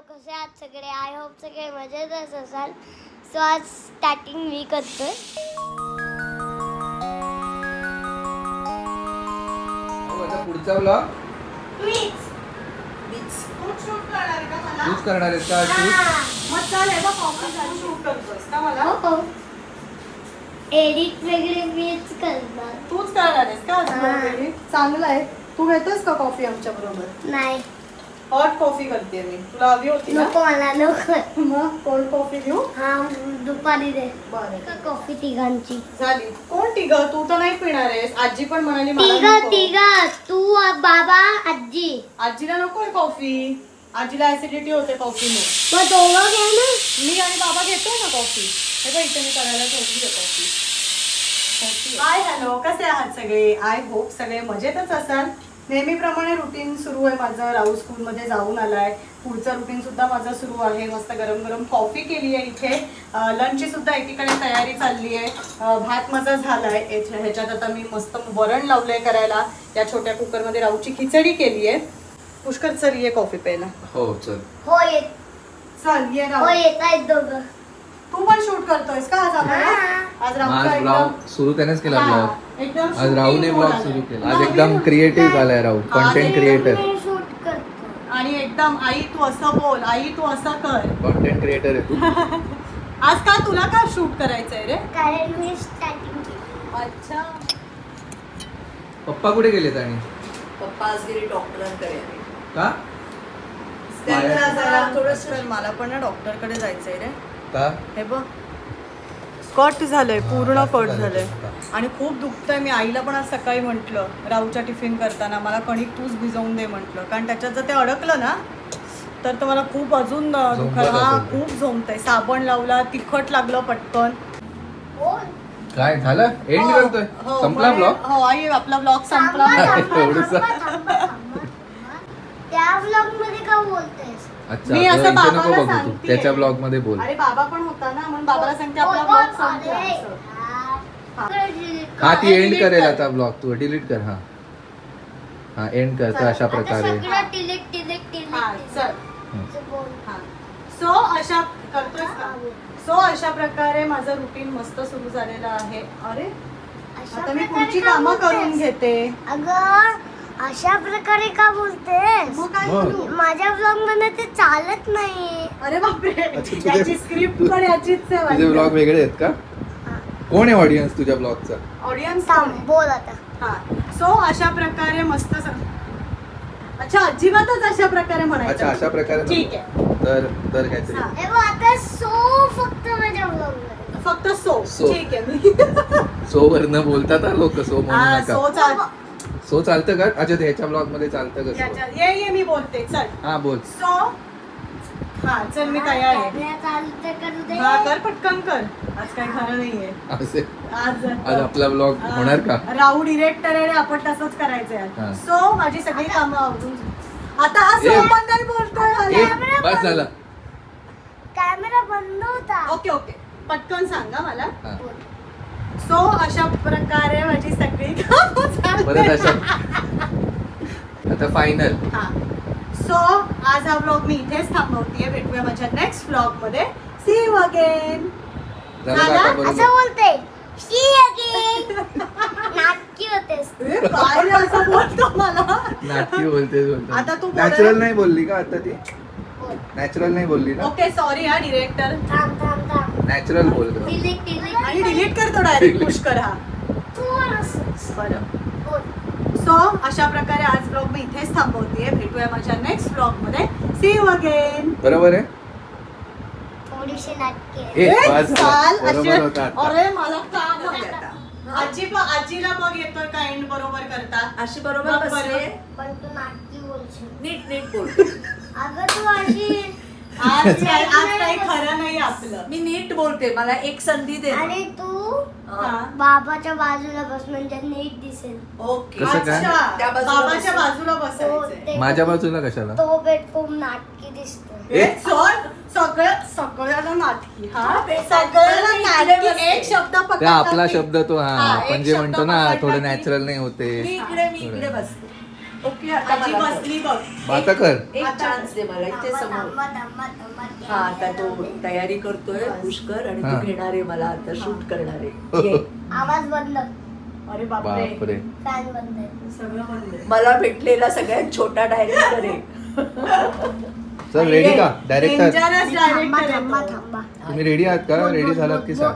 कसे आहात सगळे? आय होप सगळे मजेतच असाल. सो आज स्टार्टिंग मी करतोय. पुढचा ब्लॉग मीच शूट करणार आहे का मला? यूज करणार आहेस का शूट? मग चालेल बघ, कॉफी शूट करतोस का मला? हो. एडिट वगैरे मीच करणार. तूच करणार आहेस का आज? चांगलं आहे. तू घेतोस का कॉफी आमच्या बरोबर? नाही हॉट कॉफी करते मी. तुला हवी होती ना? नको मला नको. मग कोल्ड कॉफी घेऊ? हा दुपारी दे. बरं कॉफी तिघांची. झाली. कोण तिघ? तू तर नाही पिणार आहेस. आजी पण म्हणाली मला नको. तिघ तू बाबा आजी. आजीला नकोय कॉफी. आजीला ऍसिडिटी होते कॉफीने. मग दोघं घ्या ना. मी आणि बाबा घेतोय ना कॉफी. हे बघ इथे मी करायला ठेवली आहे कॉफी. हाय हॅलो, कसे आहात सगळे? आय होप सगळे मजेतच असाल. नेहमीप्रमाणे रुटीन सुरू आहे माझं. राहू स्कूलमध्ये जाऊन आलाय. पुढचं रुटीन सुद्धा माझं सुरू आहे. मस्त गरम गरम कॉफी केली आहे इथे. लंचची सुद्धा एकीकडे तयारी चालली आहे. भात माझा झालाय. ह्याच्यात आता मी मस्त वरण लावलंय करायला. या छोट्या कुकरमध्ये राहूची खिचडी केली आहे. पुष्कर चल ये कॉफी प्यायला. हो चल. हो येत. चल ये राहू. हो येत आहेत दोघं. तू पण शूट करतोयस का आज आम्हाला? आज राहूचा ब्लॉग सुरू त्यानेच केला ब्लॉग. एकदम आज राहूने ब्लॉग सुरू केला. आज एकदम क्रिएटिव्ह झालाय राहू. Content creator. शूट करतो. आणि एकदम आई तू असं बोल, आई तू असं कर. कंटेंट क्रिएटर आहे तू. आज का तुला का शूट करायचंय रे? कारण मी स्टार्टिंग केली. अच्छा. पप्पा कुठे गेलेत? आणि पप्पा आज गेले डॉक्टरांकडे. का? थोडंसं मला पण ना डॉक्टरकडे जायचंय रे. का? हे बघ कट झालंय, पूर्ण कट झालंय आणि खूप दुखतंय. मी आईला पण आज सकाळी म्हटलं राहूच्या टिफिन करताना मला कणिक तूच भिजवून दे म्हटलं. कारण त्याच्यात जर ते अडकलं ना तर मला खूप अजून दुखायला. हा खूप झोमतंय. साबण लावला, तिखट लागलं पटकन. काय झालं? एंड करतोय. संपला ब्लॉग? हो आई आपला ब्लॉग संपला. त्या ब्लॉग मध्ये का बोलतेस? अच्छा, मी असं नको बाबाला बघू तू. सांगतेय. त्याच्या ब्लॉग मध्ये बोल. अरे बाबा पण होता ना म्हणून बाबाला सांगते आपला ब्लॉग संपला असं. हा ती एंड करेल आता ब्लॉग. तू डिलीट कर. हा हा एंड कर. तर अशा प्रकारे हा चल. हा सो अशा करतोय का? सो अशा प्रकारे माझं रुटीन मस्त सुरू झालेलं आहे. अरे आता मी पुढची कामं करून घेते. अगं अशा प्रकारे का बोलतेस? मग काय करू? माझ्या ब्लॉग मध्ये ते चालत नाही. अरे बापरे, याची स्क्रिप्ट पण याचीच तुझे ब्लॉग वेगळे आहेत का? कोण आहे ऑडियन्स तुझ्या ब्लॉगचा? ऑडियन्स बोल आता. हा सो अशा प्रकारे मस्त. अच्छा अजिबातच अशा प्रकारे म्हणायचं. अच्छा अशा प्रकारे ठीक आहे. तर काहीतरी हे बघ आता सो फक्त माझ्या ब्लॉग मध्ये फक्त सो. सो. ठीक आहे. मी सो वर न बोलता लोक सो म्हणू हा नका. सो चाल. सो चालतं का? अच्छा ह्याच्या ब्लॉग मध्ये चालतं का? याच्यात ये मी बोलते. चल हा बोल. सो हा चल मी तयार आहे. हा कर पटकन कर. आज काही खरं नाहीये. असे आज आपला ब्लॉग होणार का? राहू डिरेक्टर आहे. आपण तसंच करायचंय. हा. सो माझी सगळी कामं आवडून आता हा सो पण नाही बोलतोय. बस झालं. कॅमेरा बंद होता. ओके ओके पटकन सांगा मला. हा. सो अशा प्रकारे माझी सगळी कामं परत झाली. अशा आता फायनल. हा सो आज हा व्लॉग मी इथेच थांबवतेय. भेटूया माझ्या नेक्स्ट व्लॉग मध्ये. See you again. असं बोलते सी अगेन. नाटकी होतेस. काय असं बोलतो मला? नाटकी बोलते. आता तू नॅचरल नाही बोलली का आता ती? नॅचरल नाही बोलली ना? ओके सॉरी हा डिरेक्टर. थांब. नॅचरल बोल ग. आणि डिलीट करतो डायरेक्ट पुष्कर हा. बरं. सो अशा प्रकारे आज ब्लॉग मी इथेच थांबवतेय. भेटूया माझ्या नेक्स्ट ब्लॉग मध्ये. See you again. बरोबर आहे. थोडीशी नाटकी बरोबर होता. अरे मला काम आहे आता. आजीला बघ येतोय का एंड बरोबर करता. अशी बरोबर बसले. पण तू नाटकी बोलशील. नीट बोल. अगं तू अशी आज काही खरं नाही आपलं. मी नीट बोलते. मला एक संधी दे. आणि तू हा. बाबाच्या बाजूला बस म्हणजे नीट दिसेल. ओके. कसं काय? अच्छा त्या बाजूला बाबाच्या बस. बाजूला बसायचंय. माझ्या बाजूला कशाला? तो बेडरूम नाटकी दिसतो. सगळ्याला नाटकी. हा सगळ्याला नाटकी. एक शब्द पकडला. त्या आपला शब्द तो. हा हा, आपण एक जे शब्द म्हणतो ना पकडला थोडं की- नॅचरल नाही होते. मी इकडे बसते. ओके आता आजी मला बसली बघ. आता कर. एक चान्स दे मला इथे समोर. हा आता तो तयारी करतोय पुष्कर आणि हा. तू घेणार आहे मला आता शूट करणार आहे. ये. आवाज बंद, अरे बापरे बापरे. फॅन बंद आहे. सगळं बंद आहे. मला भेटलेला सगळ्यात छोटा डायरेक्टर आहे. चल रेडी का डायरेक्टर? Dangerous थांबा director थांबा आहे तो. थांबा. तुम्ही रेडी आहात का? रेडी झालात की सांग.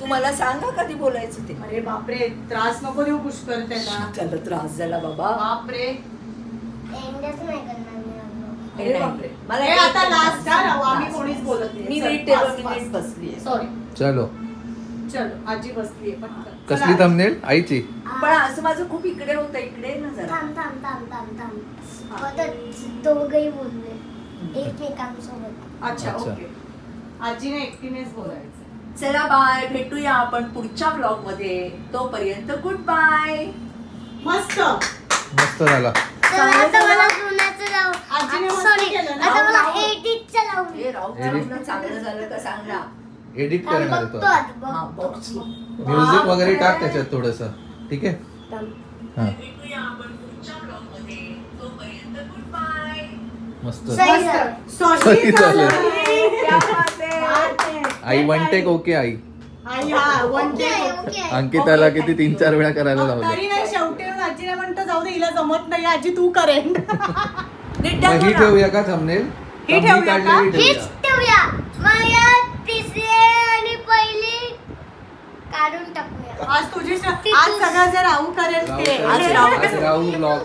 तू मला सांगा कधी बोलायचं ते. अरे बापरे त्रास नको देऊ पुष्कर त्याला. त्याला त्रास झाला बाबा. बापरे एंडच नाही करणार मी अजून. अरे बापरे मला हे एक आता मिनिट लास्ट का राहू आम्ही last. कोणीच बोलत नाही. मी चल, नीट टेबल fast, मी नीट fast. बसली. सॉरी चलो. चलो आजी बसलीये पटकन. कसली चला. थंबनेल? आईची. पण असं माझं खूप इकडे होतं इकडे ना जरा. थांब थांब थांब थांब थांब. परत दोघही बोलले एकमेकांसोबत. अच्छा अच्छा. ओके आजीने एकटीनेच बोलायचं. चला बाय भेटूया आपण पुढच्या ब्लॉग मध्ये. तोपर्यंत गुड बाय. मस्त मस्त झाला. चला आता मला जुन्याचं लावू. आजीने मस्त सॉरी केलं ना. आता मला लावू. 80चं लावू. हे राहू Edit. चांगलं झालं का सांग ना. एडिट करणार बघतो होतो. आता, हा बघतो. बॉक्स. म्युझिक वगैरे टाक त्याच्यात थोडस. ठीक आहे. थांब. हा भेटूया आपण पुढच्या ब्लॉग मध्ये. तोपर्यंत गुड बाय. मस्त. सही झालं. मस्त. सही सही झालं. झालं. आई वन टेक ओके आई. आई हा वन ओके आहे, ओके आहे. अंकिताला किती 3-4 वेळा करायला लावलं. तरी नाही शेवटी येऊन आजीला म्हणतो जाऊ दे हिला जमत नाही आजी तू करेन. नीट मग ही दाखव ना. ठेवूया का थंबनेल? ही ठेवूया का? हीच ठेवूया. मग या तिसरी आणि पहिली काढून टाकूया. आज तुझी आज सगळं जर राहू करेल ते. आज राहू ब्लॉग.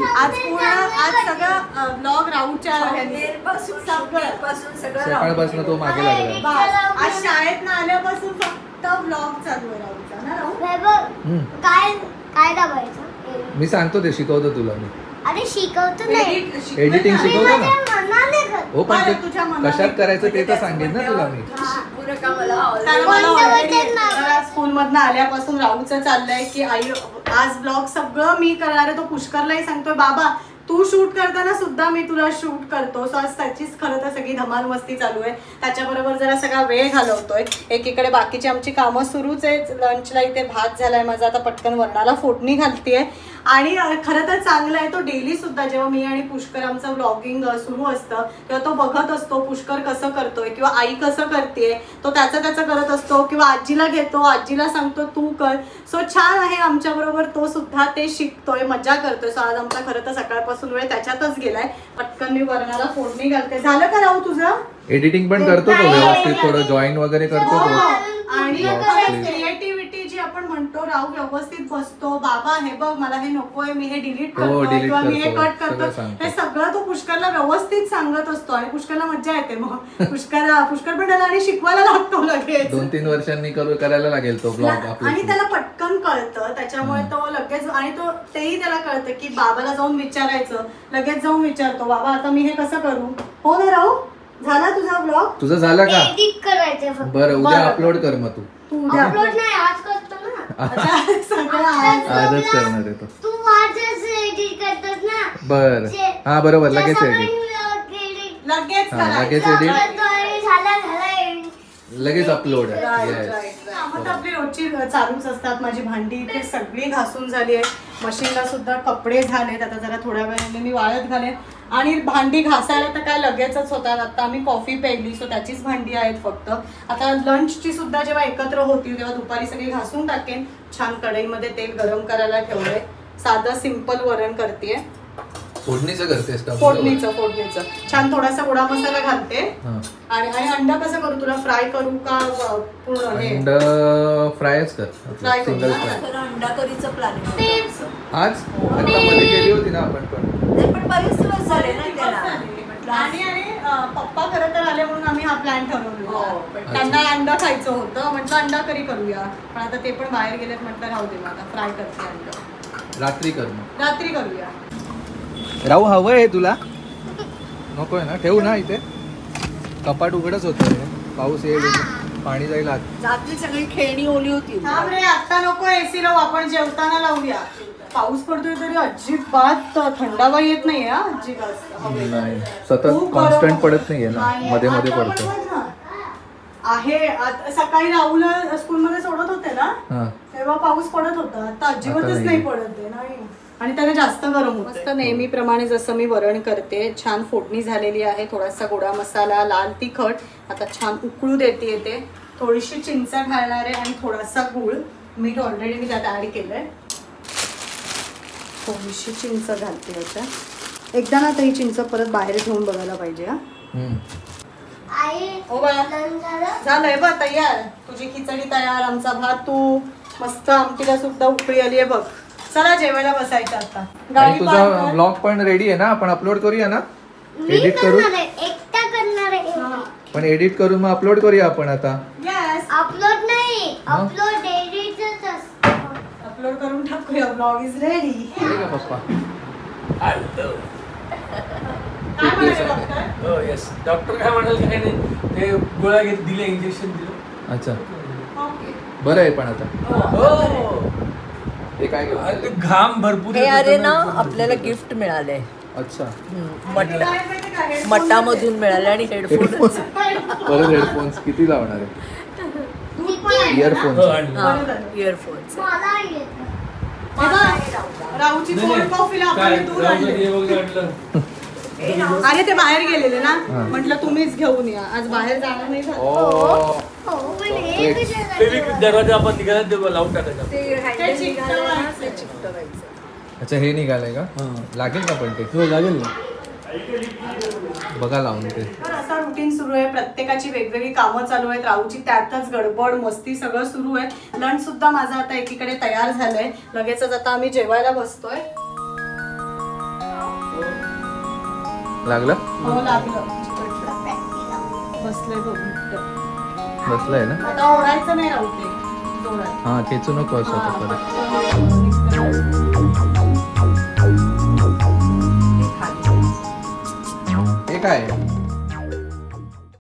आज पूर्ण आज सगळं ब्लॉग राहूच्या ह्याने. नेलपासून सगळं. पासून सगळं सकाळपासून तो मागे लागला. बस. आज शाळेत ना आल्यापासून फक्त ब्लॉग चालू आहे राहूचा ना राहू. वैभव, हम्म. काय काय दाबायचं? मी सांगतो ते शिकवतो तुला मी. अरे शिकवतो नाही. Editing मी शिकवतो ना. माझ्या मनाने करतो. हो पण ते बरं, तुझ्या मनाने. कशात करायचं ते तर सांगेन ना तुला मी. शिकवू नका मला. कारण मला कोणत्या already वचन नाव? स्कूल मधनं आल्यापासून राहूचं चाललंय की आई आज ब्लॉग सगळं मी करणार आहे. तो पुष्करलाही सांगतोय बाबा तू शूट करताना सुद्धा मी तुला शूट करतो. सो आज त्याचीच खरं तर सगळी धमाल मस्ती चालू आहे. त्याच्याबरोबर जरा सगळा वेळ घालवतोय. एकीकडे बाकीची आमची कामं सुरूच आहेत. लंचला इथे भात झालाय माझा. आता पटकन वरणाला फोडणी घालतेय. आणि खरं तर चांगलं आहे तो डेली सुद्धा जेव्हा मी आणि पुष्कर आमचं व्लॉगिंग सुरू असतं तेव्हा तो बघत असतो पुष्कर कसं करतोय किंवा आई कसं करतेय. तो त्याचं करत असतो किंवा आजीला घेतो आजीला सांगतो तू कर. सो छान आहे आमच्या बरोबर तो सुद्धा ते शिकतोय मजा करतोय. सो आज आमचा खरं तर सकाळपासून वेळ त्याच्यातच गेलाय. पटकन मी वरणाला फोडणी घालते. झालं का राहू तुझं? एडिटिंग पण करतो तो व्यवस्थित. थोडं जॉईन वगैरे करतो तो. आणि Vlogs क्रिएटिव्हिटी जी आपण म्हणतो राहू व्यवस्थित बसतो. बाबा हे बघ मला हे नकोय मी हे डिलीट हो, करतो delete किंवा मी हे करतो. कट सगळं करतो. सांगतो. हे सगळं तो पुष्करला व्यवस्थित सांगत असतो आणि पुष्करला मज्जा येते. मग पुष्कर पण त्याला आणि शिकवायला लागतो लगेच. 2-3 वर्षांनी करायला लागेल तो ब्लॉग आपला. आणि त्याला पटकन कळतं त्याच्यामुळे तो लगेच आणि तो तेही त्याला कळतं की बाबाला जाऊन विचारायचं. लगेच जाऊन विचारतो बाबा आता मी हे कसं करू. हो ना राहू झाला तुझा ब्लॉग? तुझं झालं का? एडिट करायचं फक्त. बरं उद्या बरं. अपलोड कर मग तू. तू उद्या अपलोड नाही आज करतो ना. अच्छा, सगळं आज. आजच करणार आहे तो. तू आजच एडिट करतोस ना. बर हा बरोबर लगेच एडिट. लगेच हा, करायचं. लगेच edit. झाला लगेच अपलोड. कामं तर आपली रोजची चालूच असतात. माझी भांडी इथे सगळी घासून झाली आहे. मशीनला सुद्धा कपडे झालेत. आता जरा थोड्या वेळाने मी वाळत घालेन. आणि भांडी घासायला तर काय लगेचच होतात. आता आम्ही कॉफी प्यायली सो त्याचीच भांडी आहेत फक्त. आता लंचची सुद्धा जेव्हा एकत्र होतील तेव्हा दुपारी सगळी घासून टाकेन. छान कढईमध्ये तेल गरम करायला ठेवलंय. साधं सिंपल वरण करतेय. फोडणीचं करतेस का? फोडणीचं छान थोडासा गोडा मसाला घालते. हा. आणि अंडा कसं करू तुला फ्राय करू का पूर्ण हे अंड फ्रायच कर. Fry करू सिंगल ना? फ्राय. खरं अंडा करीचं प्लॅनिंग. आज मध्ये केली होती ना आपण पण. पण बरेच दिवस झाले ना त्याला. आणि पप्पा खरं तर आले म्हणून आम्ही हा प्लॅन ठरवलेला. हो, पण त्यांना अंडा खायचं होतं म्हटलं अंडा करी करूया. पण आता ते पण बाहेर गेलेत म्हटलं राहू दे मग आता फ्राय करते अंडा. रात्री कर मग. रात्री करूया. राहू हवंय तुला? नकोय ना? ठेवू ना इथे. कपाट उघडच होतं. पाऊस येईल पाणी जाईल आत. रात्री सगळी खेळणी ओली होती. थांब रे आता नको एसी लावू आपण जेवताना लावूया. पाऊस पडतोय तरी अजिबात थंडावा येत नाही हा अजिबात. नाही सतत खूप कॉन्स्टंट गरम. पडत नाहीये ना. नाही, मध्ये मध्ये आता पण पडतो. बघ ना. आहे सकाळी राहुलला स्कूलमध्ये सोडत होते ना हा तेव्हा पाऊस पडत होता. आता अजिबातच नाही. नाही पडत आहे. नाही आणि त्याला जास्त गरम होतं. मस्त नेहमीप्रमाणे जसं मी वरण करते, छान फोडणी झालेली आहे. थोडासा गोडा मसाला, लाल तिखट. आता छान उकळू देते येते. थोडीशी चिंच घालणार आहे आणि थोडासा गूळ. मीठ ऑलरेडी मी त्यात ऍड केलंय. थोडीशी चिंच घालते याच्यात. एकदा ना ही चिंच परत बाहेर ठेवून बघायला पाहिजे. हा आई हो बाळा, झालंय बघ तयार. तुझी खिचडी तयार, आमचा भात तू. मस्त आमटीला सुद्धा उकळी आली आहे बघ. चला जेवायला बसायचं आता. आणि गावी तुझा पार कर. ब्लॉग पण रेडी आहे ना, आपण अपलोड करूया ना, मी एडिट करू. करणार आहे, एकटा करणार आहे. पण एडिट करून मग अपलोड करूया आपण आता. Yes. अपलोड नाही, अपलोड एडिटच असतं. अपलोड करून टाकूया. Blog is ready. अरे का पप्पा. काय म्हणाले डॉक्टर? हो येस, डॉक्टर काय म्हणाल की काही नाही, ते गोळ्या घेत दिले, इंजेक्शन दिलं. अच्छा, ओके. बरं आहे. पण आता हो हे काय घेऊ? अरे ते घाम भरपूर हे येतो अरे तर ना मग आपल्याला गिफ्ट मिळालंय. अच्छा, मटा काय माहिती का, headphone मटामधून मिळाले आणि हेडफोन. परत हेडफोन्स किती लावणार आहे? दूध पण आहे. इयरफोन्स. हो, आणलं. बरं झालं. इयरफोन्स. मला येतं. हे बघ, राहूची नाही, कोल्ड नाही. कॉफीला काय आपण दूध राहू आणले. दे, हे वगैरे आणलं. अरे ते बाहेर गेलेले ना, हा. म्हटलं तुम्हीच घेऊन या. आज बाहेर जाणार नाही झालं. ओ, हो, पण हे Chocolate. कशाला ते मी दरवाजा आपण निघाला ते लावून टाकायचं. ते चिकटवायचं. ते चिकटवायचं. अच्छा, हे निघालंय का? लागेल का पण ते? हो लागेल ना. बघा लावून ते. तर असा रुटीन सुरू आहे. प्रत्येकाची वेगवेगळी कामं चालू आहेत. राहूची त्यातच गडबड मस्ती सगळं सुरू आहे. लंच सुद्धा माझा आता एकीकडे तयार झालंय. लगेचच आता आम्ही जेवायला बसतोय. लागलं? हो लागलं. बसलंय बघ घट्ट. बसलंय ना? आता ओढायचं नाही राहू ते जोरात. हा, खेचू नको असं हा, आता परत. पटकन. हे काय आहे?